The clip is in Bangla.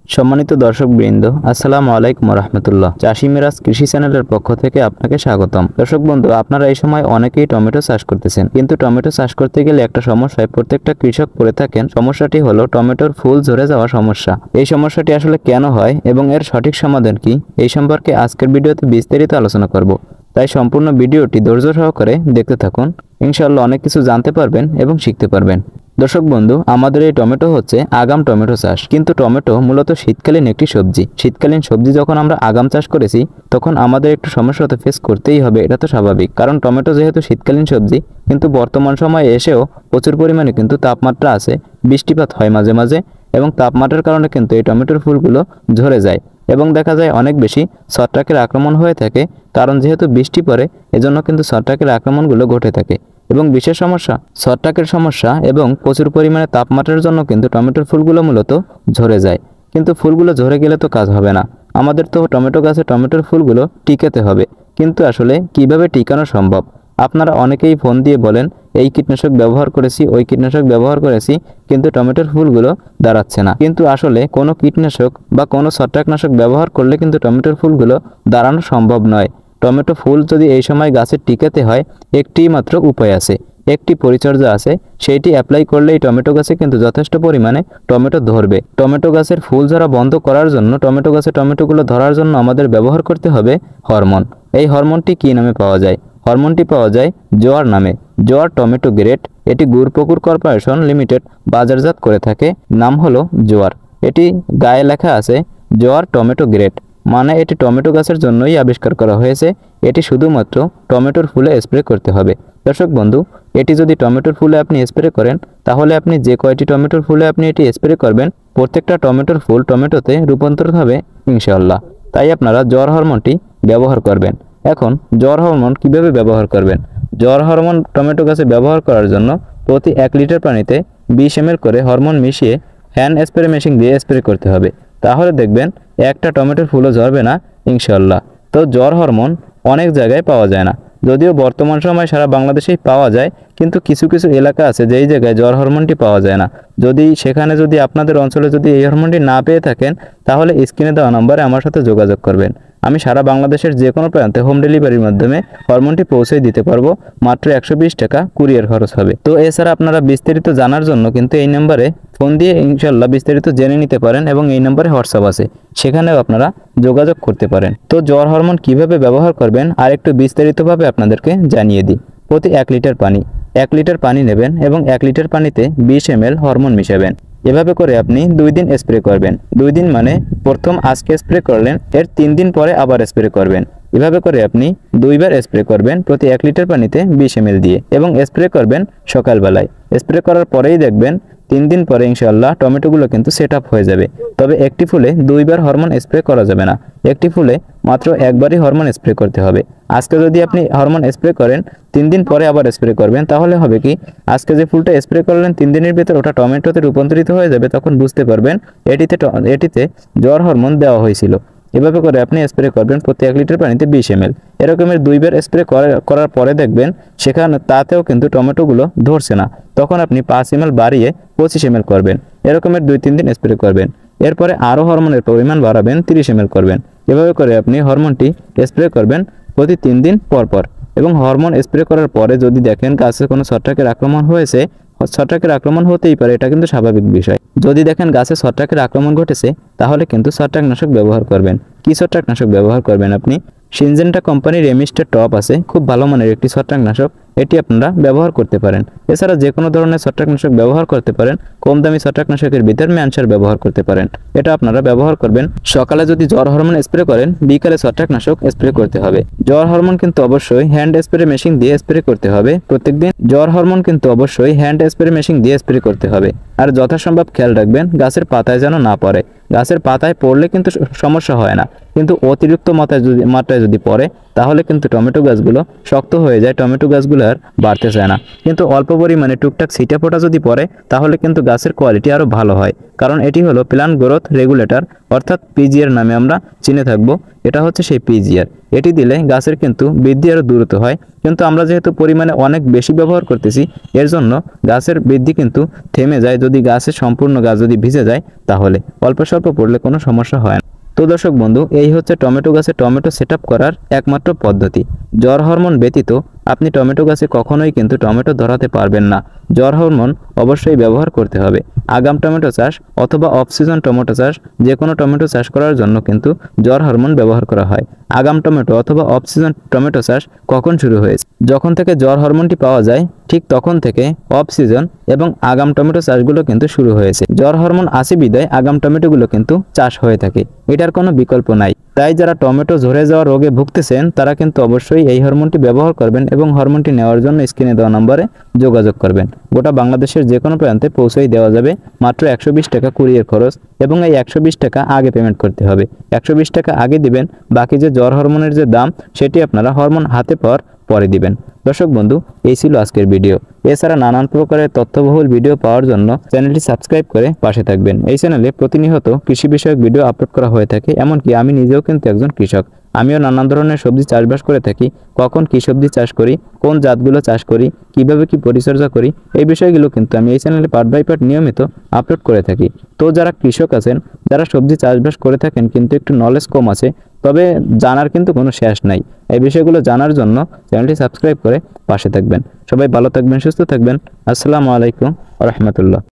সম্মানিত দর্শকবৃন্দ, আসসালামু আলাইকুম রহমতুল্লাহ। চাষি মিরাজ কৃষি চ্যানেলের পক্ষ থেকে আপনাকে স্বাগতম। দর্শক বন্ধু, আপনারা এই সময় অনেকেই টমেটো চাষ করতেছেন, কিন্তু টমেটো চাষ করতে গেলে একটা সমস্যায় প্রত্যেকটা কৃষক পড়ে থাকেন। সমস্যাটি হলো টমেটোর ফুল ঝরে যাওয়া সমস্যা। এই সমস্যাটি আসলে কেন হয় এবং এর সঠিক সমাধান কি, এই সম্পর্কে আজকের ভিডিওতে বিস্তারিত আলোচনা করব। তাই সম্পূর্ণ ভিডিওটি ধৈর্য সহকারে দেখতে থাকুন। ইনশাআল্লাহ অনেক কিছু জানতে পারবেন এবং শিখতে পারবেন। দর্শক বন্ধু, আমাদের এই টমেটো হচ্ছে আগাম টমেটো চাষ, কিন্তু টমেটো মূলত শীতকালীন একটি সবজি। শীতকালীন সবজি যখন আমরা আগাম চাষ করেছি, তখন আমাদের একটু সমস্যা তো ফেস করতেই হবে, এটা তো স্বাভাবিক। কারণ টমেটো যেহেতু শীতকালীন সবজি, কিন্তু বর্তমান সময়ে এসেও প্রচুর পরিমাণে কিন্তু তাপমাত্রা আছে, বৃষ্টিপাত হয় মাঝে মাঝে, এবং তাপমাত্রার কারণে কিন্তু এই টমেটোর ফুলগুলো ঝরে যায় এবং দেখা যায় অনেক বেশি ছত্রাকের আক্রমণ হয়ে থাকে। কারণ যেহেতু বৃষ্টি পড়ে, এজন্য কিন্তু ছত্রাকের আক্রমণগুলো ঘটে থাকে। এবং বিশেষ সমস্যা ছত্রাকের সমস্যা এবং প্রচুর পরিমাণে তাপমাত্রার জন্য কিন্তু টমেটোর ফুলগুলো মূলত ঝরে যায়। কিন্তু ফুলগুলো ঝরে গেলে তো কাজ হবে না, আমাদের তো টমেটো গাছে টমেটোর ফুলগুলো টিকাতে হবে। কিন্তু আসলে কিভাবে টিকানো সম্ভব? আপনারা অনেকেই ফোন দিয়ে বলেন এই কীটনাশক ব্যবহার করেছি, ওই কীটনাশক ব্যবহার করেছি, কিন্তু টমেটোর ফুলগুলো দাঁড়াচ্ছে না। কিন্তু আসলে কোনো কীটনাশক বা কোনো ছত্রাকনাশক ব্যবহার করলে কিন্তু টমেটোর ফুলগুলো দাঁড়ানো সম্ভব নয়। টমেটো ফুল যদি এই সময় গাছে টিকাতে হয়, একটি মাত্র উপায় আছে, একটি পরিচর্যা আছে। সেইটি অ্যাপ্লাই করলেই টমেটো গাছে কিন্তু যথেষ্ট পরিমাণে টমেটো ধরবে। টমেটো গাছের ফুল ঝরা বন্ধ করার জন্য, টমেটো গাছে টমেটোগুলো ধরার জন্য আমাদের ব্যবহার করতে হবে হরমোন। এই হরমোনটি কী নামে পাওয়া যায়? হরমোনটি পাওয়া যায় জোয়ার নামে। জোয়ার টমেটো গ্রেড, এটি গুরপুকুর কর্পোরেশন লিমিটেড বাজারজাত করে থাকে। নাম হলো জোয়ার। এটি গায়ে লেখা আছে জোয়ার টমেটো গ্রেড, মানে এটি টমেটো গাছের জন্যই আবিষ্কার করা হয়েছে। এটি শুধুমাত্র টমেটোর ফুলে স্প্রে করতে হবে। দর্শক বন্ধু, এটি যদি টমেটোর ফুলে আপনি স্প্রে করেন, তাহলে আপনি যে কয়টি টমেটোর ফুলে আপনি এটি স্প্রে করবেন, প্রত্যেকটা টমেটোর ফুল টমেটোতে রূপান্তরিত হবে ইনশাআল্লাহ। তাই আপনারা জোয়ার হরমোনটি ব্যবহার করবেন। এখন জোয়ার হরমোন কিভাবে ব্যবহার করবেন? জোয়ার হরমোন টমেটো গাছে ব্যবহার করার জন্য প্রতি 1 লিটার পানিতে 20 ml করে হরমোন মিশিয়ে হ্যান্ড স্প্রে মেশিন দিয়ে স্প্রে করতে হবে। তাহলে দেখবেন একটা টমেটোর ফুলও ঝরবে না ইনশাআল্লাহ। তো জোয়ার হরমোন অনেক জায়গায় পাওয়া যায় না, যদিও বর্তমান সময় সারা বাংলাদেশেই পাওয়া যায়, কিন্তু কিছু কিছু এলাকা আছে যেই জায়গায় জোয়ার হরমোনটি পাওয়া যায় না। সেখানে যদি আপনাদের অঞ্চলে যদি এই হরমোনটি না পেয়ে থাকেন, তাহলে স্ক্রিনে দেওয়া নম্বরে আমার সাথে যোগাযোগ করবেন। আমি সারা বাংলাদেশের যে কোনো প্রান্তে হোম ডেলিভারির মাধ্যমে হরমোনটি পৌঁছে দিতে পারবো। মাত্র 120 টাকা কুরিয়ার খরচ হবে। তো এছাড়া আপনারা বিস্তারিত জানার জন্য কিন্তু এই নম্বরে ফোন দিয়ে ইনশাল্লাহ বিস্তারিত জেনে নিতে পারেন, এবং এই নম্বরে হোয়াটসঅ্যাপ আছে, সেখানেও আপনারা যোগাযোগ করতে পারেন। তো জোয়ার হরমোন কিভাবে ব্যবহার করবেন আর একটু বিস্তারিতভাবে আপনাদেরকে জানিয়ে দিই। প্রতি 1 লিটার পানি 1 লিটার পানি নেবেন এবং 1 লিটার পানিতে 20 ml হরমোন মিশাবেন। এভাবে করে আপনি 2 দিন স্প্রে করবেন। 2 দিন মানে প্রথম আজকে স্প্রে করলেন, এর 3 দিন পরে আবার স্প্রে করবেন। এভাবে করে আপনি 2বার স্প্রে করবেন প্রতি 1 লিটার পানিতে 20 ml দিয়ে, এবং স্প্রে করবেন সকালবেলায়। স্প্রে করার পরেই দেখবেন 3 দিন পরে ইনশাআল্লাহ টমেটোগুলো কিন্তু সেট আপ হয়ে যাবে। তবে একটি ফুলে 2বার হরমোন স্প্রে করা যাবে না, একটি ফুলে মাত্র একবারই হরমোন স্প্রে করতে হবে। আজকে যদি আপনি হরমোন স্প্রে করেন, 3 দিন পরে আবার স্প্রে করবেন, তাহলে হবে কি, আজকে যে ফুলটা স্প্রে করলেন 3 দিনের ভিতর ওটা টমেটোতে রূপান্তরিত হয়ে যাবে। তখন বুঝতে পারবেন এটিতে জোয়ার হরমোন দেওয়া হয়েছিল। এভাবে করে আপনি স্প্রে করবেন প্রতি 1 লিটার পানিতে 20 ml। এরকমের 2বার স্প্রে করার পরে দেখবেন সেখানে তাতেও কিন্তু টমেটোগুলো ধরছে না। তখন আপনি 5 ml বাড়িয়ে 25 ml করবেন। এরকমের 2-3 দিন স্প্রে করবেন। এরপরে আরও হরমোনের পরিমাণ বাড়াবেন, 30 ml করবেন। এভাবে করে আপনি হরমোনটি স্প্রে করবেন প্রতি 3 দিন পর পর। এবং হরমোন স্প্রে করার পরে যদি দেখেন গাছে কোনো ছত্রাকের আক্রমণ হয়েছে, ছত্রাকের আক্রমণ হতেই পারে, এটা কিন্তু স্বাভাবিক বিষয়। যদি দেখেন গাছে ছত্রাকের আক্রমণ ঘটেছে, তাহলে কিন্তু ছত্রাকনাশক ব্যবহার করবেন। কি ছত্রাকনাশক ব্যবহার করবেন আপনি? সিনজেন্টা কোম্পানির এমিস্টার টপ আছে, খুব ভালো মানের একটি ছত্রাকনাশক, এটি আপনারা ব্যবহার করতে পারেন। এছাড়া যে কোনো ধরনের ছত্রাকনাশক ব্যবহার করতে পারেন। কম দামি ছত্রাকনাশকের ভিতর ম্যানসার ব্যবহার করতে পারেন, এটা আপনারা ব্যবহার করবেন। সকালে যদি জ্বর হরমোন স্প্রে করেন, বিকালে ছত্রাকনাশক স্প্রে করতে হবে। জ্বর হরমোন কিন্তু অবশ্যই হ্যান্ড স্প্রে মেশিন দিয়ে স্প্রে করতে হবে প্রত্যেকদিন। জ্বর হরমোন কিন্তু অবশ্যই হ্যান্ড স্প্রে মেশিন দিয়ে স্প্রে করতে হবে। আর যথাসম্ভব খেয়াল রাখবেন গাছের পাতায় যেন না পড়ে। গাছের পাতায় পড়লে কিন্তু সমস্যা হয় না, কিন্তু অতিরিক্ত মাত্রায় যদি পড়ে, তাহলে কিন্তু টমেটো গাছগুলো শক্ত হয়ে যায়, টমেটো গাছগুলো আর বাড়তে চায় না। কিন্তু অল্প পরিমাণে টুকটাক ছিটা ফোঁটা যদি পড়ে তাহলে কিন্তু গাছের কোয়ালিটি আরও ভালো হয়, কারণ এটি হলো প্ল্যান্ট গ্রোথ রেগুলেটর, অর্থাৎ পিজিআর নামে আমরা চিনে থাকবো। এটা হচ্ছে সেই পিজিআর। এটি দিলে গাছের কিন্তু বৃদ্ধি আরও দ্রুত হয়, কিন্তু আমরা যেহেতু পরিমাণে অনেক বেশি ব্যবহার করতেছি এর জন্য গাছের বৃদ্ধি কিন্তু থেমে যায়। যদি গাছের সম্পূর্ণ গাছ যদি ভিজে যায় তাহলে অল্প স্বল্প পড়লে কোনো সমস্যা হয় না। তো দর্শক বন্ধু, এই হচ্ছে টমেটো গাছে টমেটো সেটআপ করার একমাত্র পদ্ধতি। জ্বর হরমোন ব্যতীত আপনি টমেটো গাছে কখনোই কিন্তু টমেটো ধরাতে পারবেন না। জ্বর হরমোন অবশ্যই ব্যবহার করতে হবে। আগাম টমেটো চাষ অথবা অফ সিজন টমেটো চাষ, যে কোনো টমেটো চাষ করার জন্য কিন্তু জ্বর হরমোন ব্যবহার করা হয়। আগাম টমেটো অথবা অফ সিজন টমেটো চাষ কখন শুরু হয়েছে? যখন থেকে জ্বর হরমোনটি পাওয়া যায় ঠিক তখন থেকে অফ সিজন এবং আগাম টমেটো চাষগুলো কিন্তু শুরু হয়েছে। জ্বর হরমোন আসে বিদায় আগাম টমেটোগুলো কিন্তু চাষ হয়ে থাকে, এটার কোনো বিকল্প নাই। তাই যারা টমেটো ঝরে যাওয়া রোগে ভুগতেছেন তারা কিন্তু অবশ্যই এই হরমোনটি ব্যবহার করবেন এবং হরমোনটি নেওয়ার জন্য স্ক্রিনে দেওয়া নম্বরে যোগাযোগ করবেন। গোটা বাংলাদেশের যে কোনো প্রান্তে পৌঁছেই দেওয়া যাবে মাত্র 120 টাকা কুরিয়ার খরচ, এবং এই 120 টাকা আগে পেমেন্ট করতে হবে। 120 টাকা আগে দিবেন, বাকি যে জ্বর হরমোনের যে দাম সেটি আপনারা হরমোন হাতে পাওয়ার পরে দিবেন। দর্শক বন্ধু, এই ছিল আজকের ভিডিও। এছাড়া নানান প্রকারের তথ্যবহুল ভিডিও পাওয়ার জন্য চ্যানেলটি সাবস্ক্রাইব করে পাশে থাকবেন। এই চ্যানেলে প্রতিনিয়ত কৃষি বিষয়ক ভিডিও আপলোড করা হয়ে থাকে, এমনকি আমি নিজেও কিন্তু একজন কৃষক। আমিও নানান ধরনের সবজি চাষবাস করে থাকি। কখন কী সবজি চাষ করি, কোন জাতগুলো চাষ করি, কিভাবে কি পরিচর্যা করি, এই বিষয়গুলো কিন্তু আমি এই চ্যানেলে পার্ট বাই পার্ট নিয়মিত আপলোড করে থাকি। তো যারা কৃষক আছেন, যারা সবজি চাষবাস করে থাকেন কিন্তু একটু নলেজ কম আছে, তবে জানার কিন্তু কোনো শেষ নাই। এই বিষয়গুলো জানার জন্য চ্যানেলটি সাবস্ক্রাইব করে পাশে থাকবেন। সবাই ভালো থাকবেন, সুস্থ থাকবেন। আসসালামু আলাইকুম ওয়া রাহমাতুল্লাহ।